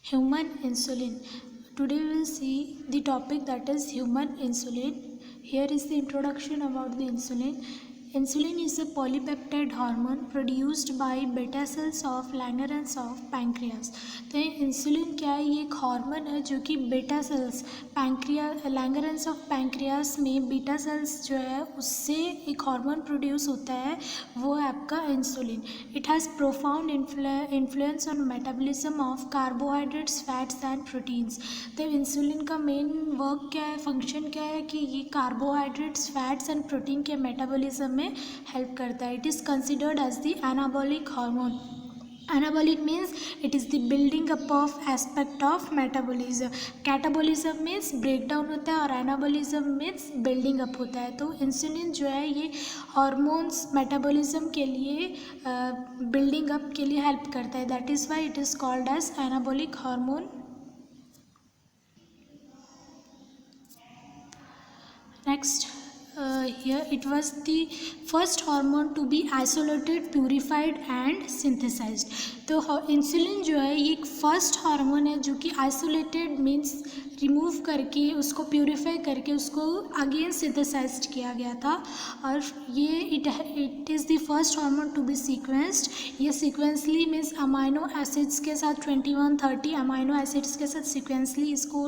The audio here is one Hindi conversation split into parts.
Human insulin. Today we will see the topic that is human insulin. Here is the introduction about the insulin. Insulin is a polypeptide hormone produced by beta cells of Langerhans of pancreas. तो इंसुलिन क्या है? ये एक हार्मोन है जो कि बेटा सेल्स लैंगरहंस ऑफ पैंक्रियास में बीटा सेल्स जो है उससे एक हार्मोन प्रोड्यूस होता है, वो है आपका insulin. It has profound influence on metabolism of carbohydrates, fats and proteins. तो इंसुलिन का मेन वर्क क्या है, फंक्शन क्या है कि ये कार्बोहाइड्रेट्स, फैट्स एंड प्रोटीन के मेटाबॉलिज्म में हेल्प करता है. It is considered as the anabolic hormone. Anabolic means it is the building up of aspect of metabolism. Catabolism means breakdown होता है और anabolism means building up होता है. तो इंसुलिन जो है ये हॉर्मोन्स मेटाबॉलिज्म के लिए बिल्डिंग अप के लिए हेल्प करता है. That is why it is called as anabolic hormone. Next, here it was the first hormone to be isolated, purified and synthesized. तो इंसुलिन जो है ये एक फर्स्ट हार्मोन है जो कि आइसोलेटेड मीन्स रिमूव करके उसको प्यूरिफाई करके उसको अगेन सिंथेसाइज्ड किया गया था. और ये it is the first hormone to be sequenced. ये सीक्वेंसली मीन्स अमाइनो एसिड्स के साथ 21-30 अमाइनो एसिड्स के साथ सीक्वेंसली इसको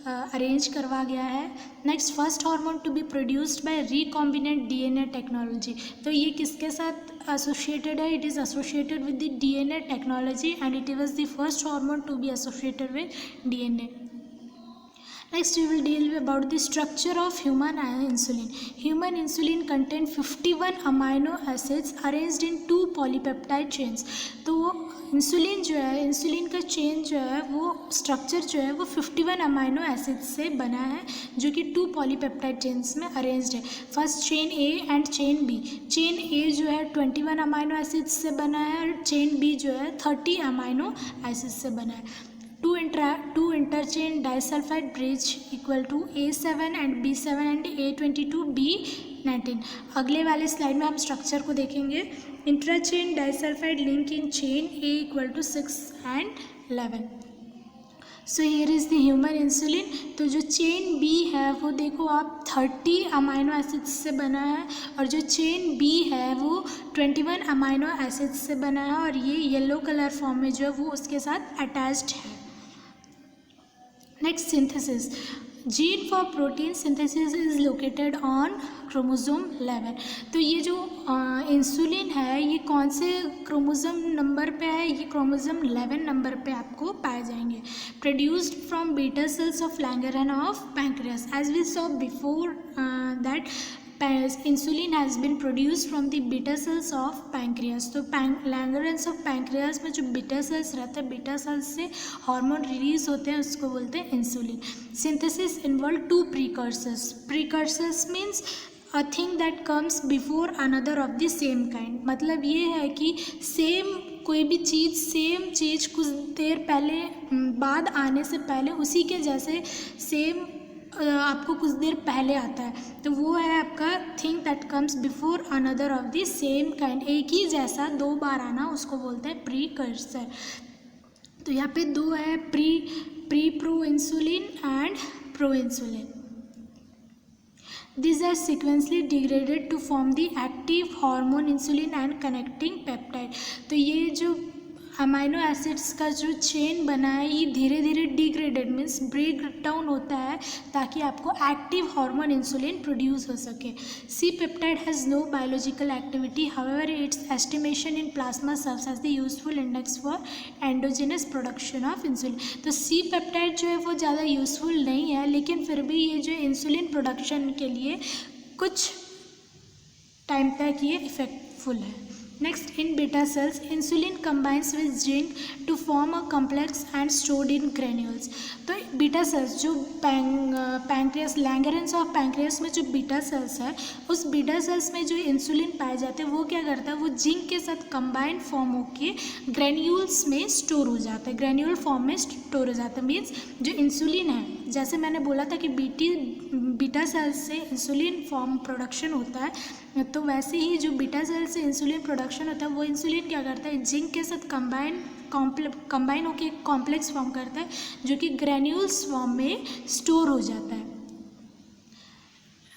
अरेंज करवा गया है. Next, first hormone to be produced by recombinant DNA technology. तो ये किसके साथ एसोसिएटेड है? It is associated with the DNA technology and it was the first hormone to be associated with DNA. Next, we will deal about the structure of human insulin. Human insulin contain 51 amino acids arranged in 2 polypeptide chains. तो इंसुलिन जो है, इंसुलिन का चेन जो है वो स्ट्रक्चर जो है वो 51 अमाइनो एसिड्स से बना है जो कि 2 पॉलीपेप्टाइड चेन्स में अरेंज्ड है. First chain A and chain B. Chain A जो है 21 अमाइनो एसिड्स से बना है और चेन बी जो है 30 अमाइनो एसिड्स से बना है. Two interchain disulfide bridge equal to A7 and B7 and A22 B19. अगले वाले स्लाइड में हम स्ट्रक्चर को देखेंगे. Intrachain disulphide link in chain A equal to 6 and 11. So here is the human insulin. तो जो चेन बी है वो देखो आप 30 अमाइनो एसिड्स से बना है और जो चेन बी है वो 21 अमाइनो एसिड्स से बना है और ये येलो कलर फॉर्म में जो है वो उसके साथ अटैच्ड है. Next, synthesis. Gene for protein synthesis is located on chromosome 11. तो ये जो इंसुलिन है ये कौन से क्रोमोसोम नंबर पे है? ये क्रोमोसोम 11 नंबर पे आपको पाए जाएंगे. Produced from beta cells of Langerhans of pancreas. As we saw before that insulin has been produced from the beta cells of pancreas. तो लैंगरहंस ऑफ पैंक्रियास में जो बीटा सेल्स रहते हैं, बीटा सेल्स से हार्मोन रिलीज होते हैं, उसको बोलते हैं insulin. Synthesis involve 2 precursors. Precursors means a thing that comes before another of the same kind. मतलब ये है कि सेम कोई भी चीज़, सेम चीज़ कुछ देर पहले बाद आने से पहले उसी के जैसे सेम आपको कुछ देर पहले आता है. तो वो है आपका thing that comes before another of the same kind. एक ही जैसा 2 बार आना उसको बोलते हैं प्रीकर्सर. तो यहाँ पे 2 है, pro insulin and pro insulin. These are sequentially degraded to form the active hormone insulin and connecting peptide. तो ये जो अमाइनो एसिड्स का जो चेन बना है ये धीरे धीरे डिग्रेडेड मीन्स ब्रेक डाउन होता है ताकि आपको एक्टिव हार्मोन इंसुलिन प्रोड्यूस हो सके. C peptide has no biological activity, however its estimation in plasma serves as the useful index for endogenous production of insulin. तो सी पेप्टाइड जो है वो ज़्यादा यूजफुल नहीं है, लेकिन फिर भी ये जो इंसुलिन प्रोडक्शन के लिए कुछ टाइम तक ये इफेक्टफुल है. Next, in beta cells, insulin combines with zinc to form a complex and stored in granules. तो बीटा सेल्स जो पैंक्रियास लैंगरहंस ऑफ पैंक्रियास में जो बीटा सेल्स है, उस बीटा सेल्स में जो इंसुलिन पाए जाते हैं वो क्या करता है, वो जिंक के साथ कंबाइन फॉर्म होके ग्रेन्यूल्स में स्टोर हो जाता है, ग्रेन्यूल फॉर्म में स्टोर हो जाता है. मीन्स जो इंसुलिन है, जैसे मैंने बोला था कि बीटा सेल्स से इंसुलिन फॉर्म प्रोडक्शन होता है, तो वैसे ही जो बीटा सेल्स से इंसुलिन प्रोडक्शन होता है वो इंसुलिन क्या करता है, जिंक के साथ कंबाइन कंबाइन होकर एक कॉम्प्लेक्स फॉर्म करता है जो कि ग्रेन्यूल्स फॉर्म में स्टोर हो जाता है।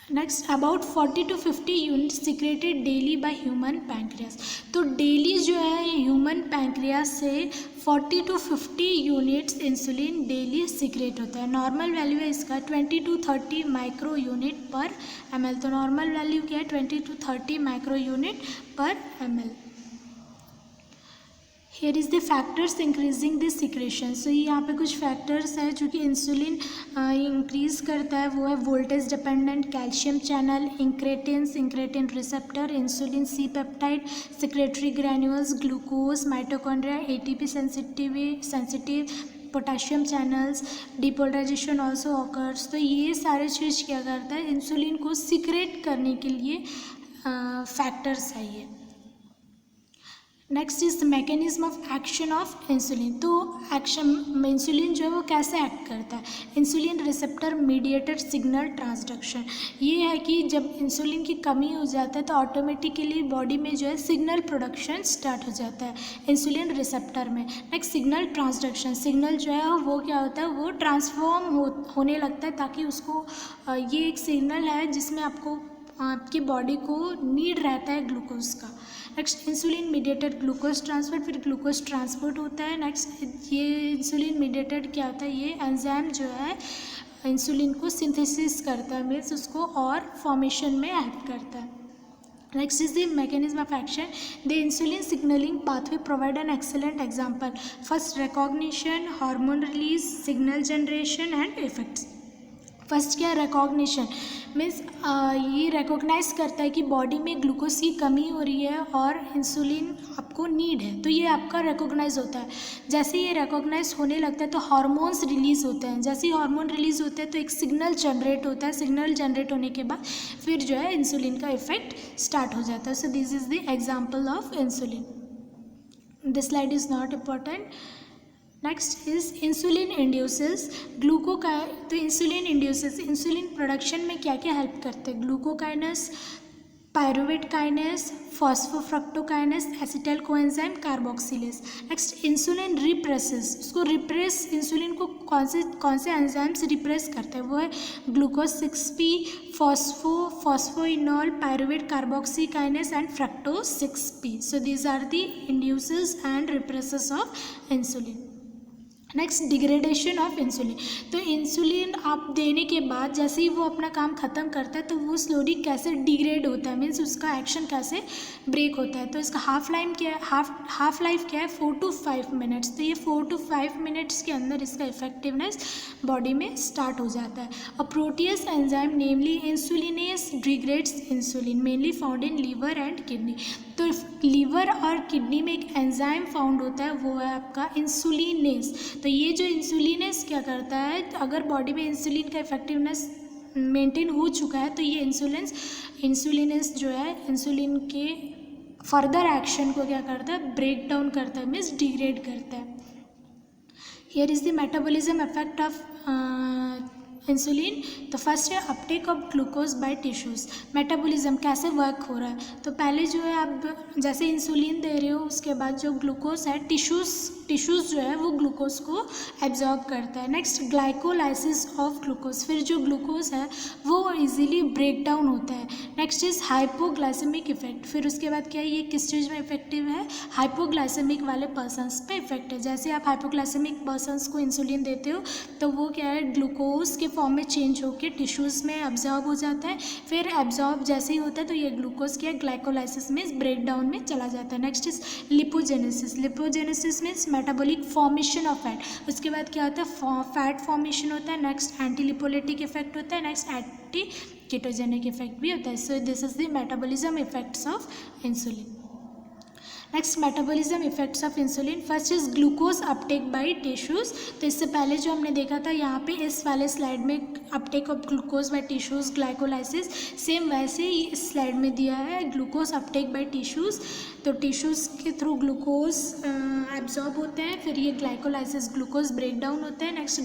Next, about 40 to 50 unit secreted daily by human pancreas. तो डेली जो है ह्यूमन पैंक्रियास से 40 to 50 units insulin daily secrete होता है। नॉर्मल वैल्यू है इसका 20 to 30 micro unit per ml। तो नॉर्मल वैल्यू क्या है 20 to 30 micro unit per ml। Here is the factors increasing the secretion. So यहाँ पे कुछ फैक्टर्स है जो कि इंसुलिन इंक्रीज़ करता है, वो है voltage dependent, calcium channel, incretin receptor, insulin C peptide, secretory granules, glucose, mitochondria, ATP sensitive, potassium channels, depolarisation also occurs. तो ये सारे चीज़ क्या करता है, इंसुलिन को सिक्रेट करने के लिए फैक्टर्स है ये। Next is mechanism of action of insulin. तो एक्शन इंसुलिन जो है वो कैसे एक्ट करता है, insulin receptor mediated signal transduction. ये है कि जब इंसुलिन की कमी हो जाता है तो ऑटोमेटिकली बॉडी में जो है सिग्नल प्रोडक्शन स्टार्ट हो जाता है इंसुलिन रिसेप्टर में। नेक्स्ट सिग्नल ट्रांसडक्शन, सिग्नल जो है वो क्या होता है, वो ट्रांसफॉर्म होने लगता है ताकि उसको ये एक सिग्नल है जिसमें आपकी बॉडी को नीड रहता है ग्लूकोज का। Next insulin mediated glucose transfer, फिर ग्लूकोज ट्रांसपोर्ट होता है। नेक्स्ट ये इंसुलिन मीडिएटेड क्या होता है, ये एंजाइम जो है इंसुलिन को सिंथेसिस करता है, मीन्स उसको और फॉर्मेशन में हेल्प करता है। Next is the mechanism of action. The insulin signalling pathway provide an excellent example. First recognition, hormone release, signal generation and effects. First क्या है, रिकॉग्निशन, मीन्स ये रिकॉग्नाइज करता है कि बॉडी में ग्लूकोज की कमी हो रही है और इंसुलिन आपको नीड है, तो ये आपका रिकॉग्नाइज होता है। जैसे ये रिकॉग्नाइज होने लगता है तो हार्मोन्स रिलीज होते हैं, जैसे ही हार्मोन रिलीज होते हैं तो एक सिग्नल जनरेट होता है, सिग्नल जनरेट होने के बाद फिर जो है इंसुलिन का इफेक्ट स्टार्ट हो जाता है। So this is the example of insulin. This slide is not important. Next is insulin induces तो इंसुलिन इंड्यूसेस इंसुलिन प्रोडक्शन में क्या क्या हेल्प करते हैं, glucokinase, pyruvate kinase, phosphofructokinase, acetyl coenzyme, carboxylase. Next insulin represses, उसको रिप्रेस इंसुलिन को कौन से एंजाइम्स रिप्रेस करते हैं, वो है glucose 6p, phosphoenol, pyruvate carboxy kinase and fructose 6p। So these are the induces and represses of insulin. Next degradation of insulin. तो इंसुलिन आप देने के बाद जैसे ही वो अपना काम ख़त्म करता है तो वो स्लोली कैसे डिग्रेड होता है, मीन्स उसका एक्शन कैसे ब्रेक होता है। तो इसका हाफ लाइफ क्या है 4 to 5 मिनट्स। तो ये 4 to 5 मिनट्स के अंदर इसका इफेक्टिवनेस बॉडी में स्टार्ट हो जाता है। और protease enzyme namely insulinase degrades insulin mainly found in liver and kidney. तो लीवर और किडनी में एक एंजाइम फाउंड होता है, वो है आपका इंसुलिनेस। तो ये जो इंसुलिनेस क्या करता है, अगर बॉडी में इंसुलिन का इफेक्टिवनेस मेंटेन हो चुका है तो ये इंसुलिनेस जो है इंसुलिन के फर्दर एक्शन को क्या करता है, ब्रेक डाउन करता है, मीन्स डिग्रेड करता है। Here is the metabolism effect of insulin. तो फर्स्ट है uptake of glucose by tissues. Metabolism कैसे वर्क हो रहा है, तो पहले जो है आप जैसे इंसुलिन दे रहे हो उसके बाद जो ग्लूकोज है टिश्यूज़ जो है वो ग्लूकोज को एब्जॉर्ब करता है। नेक्स्ट ग्लाइकोलाइसिस ऑफ ग्लूकोज, फिर जो ग्लूकोज है वो इजीली ब्रेक डाउन होता है। नेक्स्ट इज हाइपोग्लाइसेमिक इफेक्ट, फिर उसके बाद क्या है, ये किस चीज़ में इफेक्टिव है, हाइपोग्लाइसेमिक वाले पर्सनस पे इफेक्ट है। जैसे आप हाइपोग्लाइसेमिक पर्सनस को इंसुलिन देते हो तो वो क्या है, ग्लूकोज के फॉर्म में चेंज होकर टिश्यूज़ में एब्जॉर्ब हो जाता है, फिर एब्जॉर्ब जैसे ही होता है तो ये ग्लूकोज क्या ग्लाइकोलाइसिस में ब्रेक डाउन में चला जाता है। Next is lipogenesis means metabolic formation of fat, उसके बाद क्या होता है, फैट फॉर्मेशन होता है। नेक्स्ट एंटी लिपोलिटिक इफेक्ट होता है, नेक्स्ट एंटी कीटोजेनिक इफेक्ट भी होता है। So this is the metabolism effects of insulin. Next metabolism effects of insulin. First is glucose uptake by tissues. तो इससे पहले जो हमने देखा था यहाँ पे इस वाले स्लाइड में uptake of glucose by tissues glycolysis, same वैसे ही इस स्लाइड में दिया है ग्लूकोज अपटेक बाय टिश्यूज़। तो टिश्यूज़ के थ्रू ग्लूकोज एब्जॉर्ब होते हैं, फिर ये ग्लाइकोलाइसिस ग्लूकोज ब्रेक डाउन होते हैं, नेक्स्ट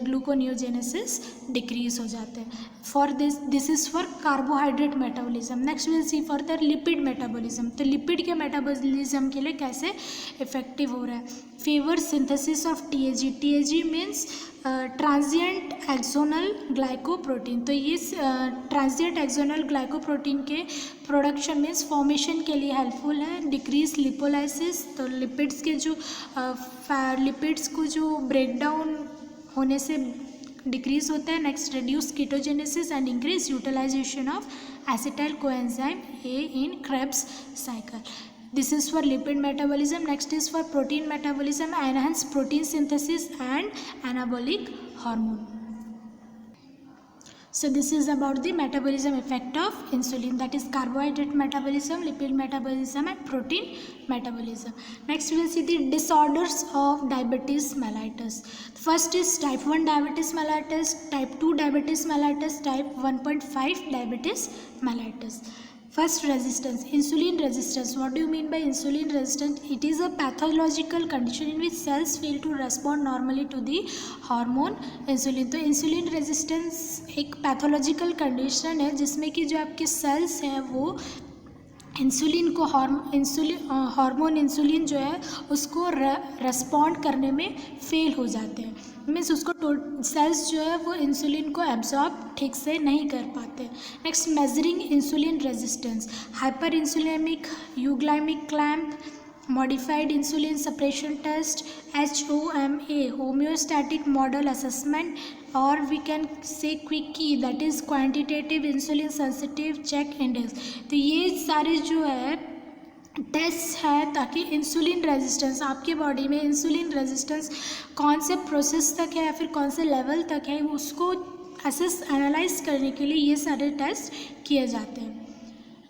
ग्लूकोनियोजेनेसिस डिक्रीज हो जाते हैं। For this is for carbohydrate metabolism. Next will see further lipid metabolism. तो लिपिड के मेटाबॉलिज्म के लिए कैसे इफेक्टिव हो रहा है। Favour synthesis of TAG। TAG means transient axonal glycoprotein. तो ये ट्रांजिएंट एक्सोनल ग्लाइकोप्रोटीन के प्रोडक्शन मीन्स फॉर्मेशन के लिए हेल्पफुल है। डिक्रीज लिपोलाइसिस, तो लिपिड्स के जो लिपिड्स को जो ब्रेक डाउन होने से डिक्रीज होता है। Next, reduce ketogenesis and increase utilization of acetyl coenzyme A in Krebs cycle. This is for lipid metabolism. Next is for protein metabolism, enhance protein synthesis and anabolic hormone. So this is about the metabolism effect of insulin, that is carbohydrate metabolism, lipid metabolism and protein metabolism. Next we will see the disorders of diabetes mellitus. First is type 1 diabetes mellitus, type 2 diabetes mellitus, type 1.5 diabetes mellitus. First, resistance, insulin resistance. What do you mean by insulin resistance? It is a pathological condition in which cells fail to respond normally to the hormone insulin. तो insulin resistance एक pathological condition है जिसमें कि जो आपके cells हैं वो इंसुलिन को हार्मोन इंसुलिन जो है उसको रेस्पॉन्ड करने में फेल हो जाते हैं। मीन्स उसको सेल्स जो है वो इंसुलिन को एब्जॉर्ब ठीक से नहीं कर पाते। Next, measuring insulin resistance, hyper insulinaemic euglycaemic clamp, modified insulin suppression test, HOMA homeostatic model assessment, और वी कैन से क्विकी that is quantitative insulin sensitive check index. तो ये सारे जो है टेस्ट है ताकि इंसुलिन रेजिस्टेंस, आपके बॉडी में इंसुलिन रेजिस्टेंस कौन से प्रोसेस तक है या फिर कौन से लेवल तक है उसको असेस एनालाइज करने के लिए ये सारे टेस्ट किए जाते हैं।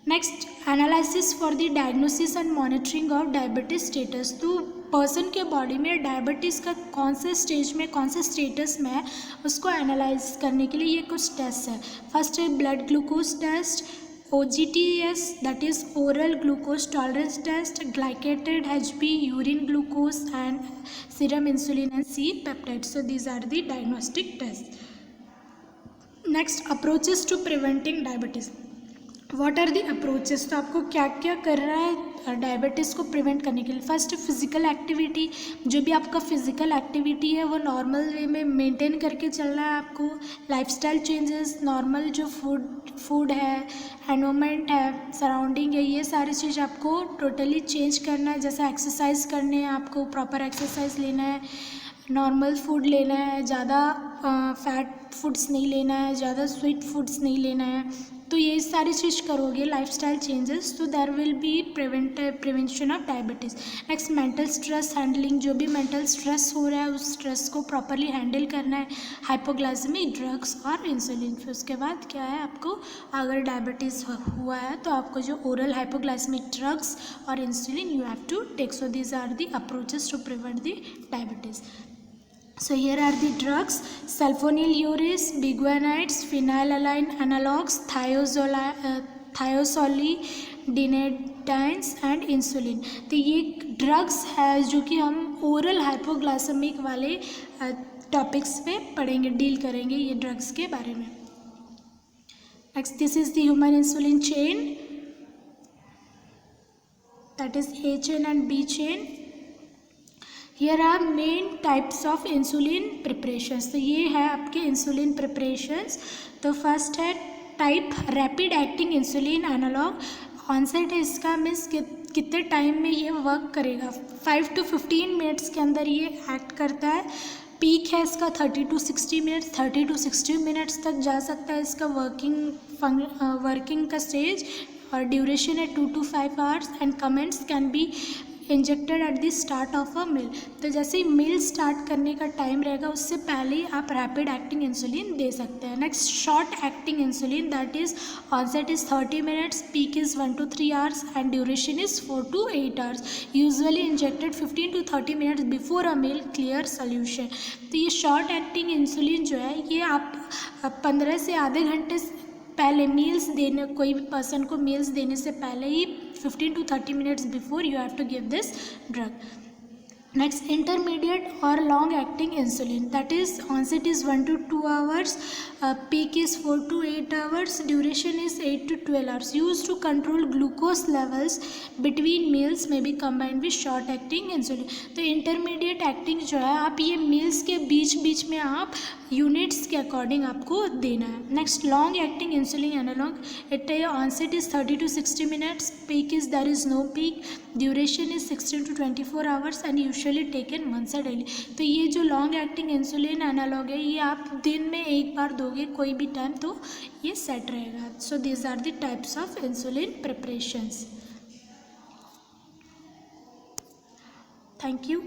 Next, analysis for the diagnosis and monitoring of diabetes status. तो पर्सन के बॉडी में डायबिटीज़ का कौन से स्टेज में कौन से स्टेटस में है उसको एनालाइज करने के लिए ये कुछ टेस्ट है। फर्स्ट है blood glucose test, OGTS that is oral glucose tolerance test, glycated HB, urine glucose and serum insulin and C-peptide. So these are the diagnostic tests. Next, approaches to preventing diabetes. What are the approaches? तो आपको क्या क्या कर रहा है डायबिटीज़ को प्रिवेंट करने के लिए। फर्स्ट, फिजिकल एक्टिविटी, जो भी आपका फिजिकल एक्टिविटी है वो नॉर्मल वे में मेंटेन करके चलना है आपको। लाइफस्टाइल चेंजेस, नॉर्मल जो फूड है, एनवायरनमेंट है, सराउंडिंग है, ये सारी चीज़ आपको टोटली चेंज करना है। जैसे एक्सरसाइज करनी है आपको, प्रॉपर एक्सरसाइज लेना है, नॉर्मल फूड लेना है, ज़्यादा फैट फूड्स नहीं लेना है, ज़्यादा स्वीट फूड्स नहीं लेना है। तो ये सारी चीज़ करोगे लाइफस्टाइल चेंजेस तो there will be prevention of diabetes. Next, mental stress handling, जो भी मेंटल स्ट्रेस हो रहा है उस स्ट्रेस को प्रॉपरली हैंडल करना है। हाइपोग्लाइसेमिक ड्रग्स और इंसुलिन। फिर उसके बाद क्या है, आपको अगर डायबिटीज़ हुआ है तो आपको जो ओरल हाइपोग्लाइसेमिक ड्रग्स और insulin you have to take. So these are the approaches to prevent the diabetes. So here are the drugs: sulfonylureas, biguanides, phenylalanine analogs, thiazolidinedines and insulin. तो ये ड्रग्स है जो कि हम ओरल हाइपोग्लाइसेमिक वाले टॉपिक्स पे पढ़ेंगे, डील करेंगे ये ड्रग्स के बारे में. Next, this is the human insulin chain, that is A chain and B chain. Here are main types of insulin preparations. तो ये है आपके इंसुलिन प्रिपरेशंस. तो फर्स्ट है type rapid acting insulin analogue. Onset है इसका, मीन्स कितने टाइम में ये वर्क करेगा. 5 to 15 मिनट्स के अंदर ये एक्ट करता है. पीक है इसका 30 to 60 मिनट्स, 30 to 60 मिनट्स तक जा सकता है इसका वर्किंग का स्टेज. और ड्यूरेशन है 2 to 5 hours and comments can be injected at the start of a meal. तो जैसे ही मील स्टार्ट करने का टाइम रहेगा उससे पहले ही आप रैपिड एक्टिंग इंसुलिन दे सकते हैं. Next, short acting insulin, that is onset is 30 minutes, peak is 1 to 3 hours and duration is 4 to 8 hours. Usually injected 15 to 30 minutes before a meal clear solution. तो ये शॉर्ट एक्टिंग इंसुलिन जो है ये आप 15 से आधे घंटे पहले मील्स देने, कोई भी पर्सन को मील्स देने से पहले ही 15 to 30 minutes before you have to give this drug. Next, intermediate or long acting insulin, that is onset is 1 to 2 hours, peak is 4 to 8 hours, duration is 8 to 12 hours, used to control glucose levels between meals, may be combined with short acting insulin. तो intermediate acting जो है आप ये meals के बीच बीच में आप यूनिट्स के अकॉर्डिंग आपको देना है. Next, long acting insulin analogue, it onset is 30 to 60 minutes, peak is there is no peak, duration is 16 to 24 hours and usually taken once a daily. तो ये जो लॉन्ग एक्टिंग इंसुलिन एनालॉग है ये आप दिन में एक बार दोगे कोई भी टाइम तो ये सेट रहेगा. So these are the types of insulin preparations. Thank you.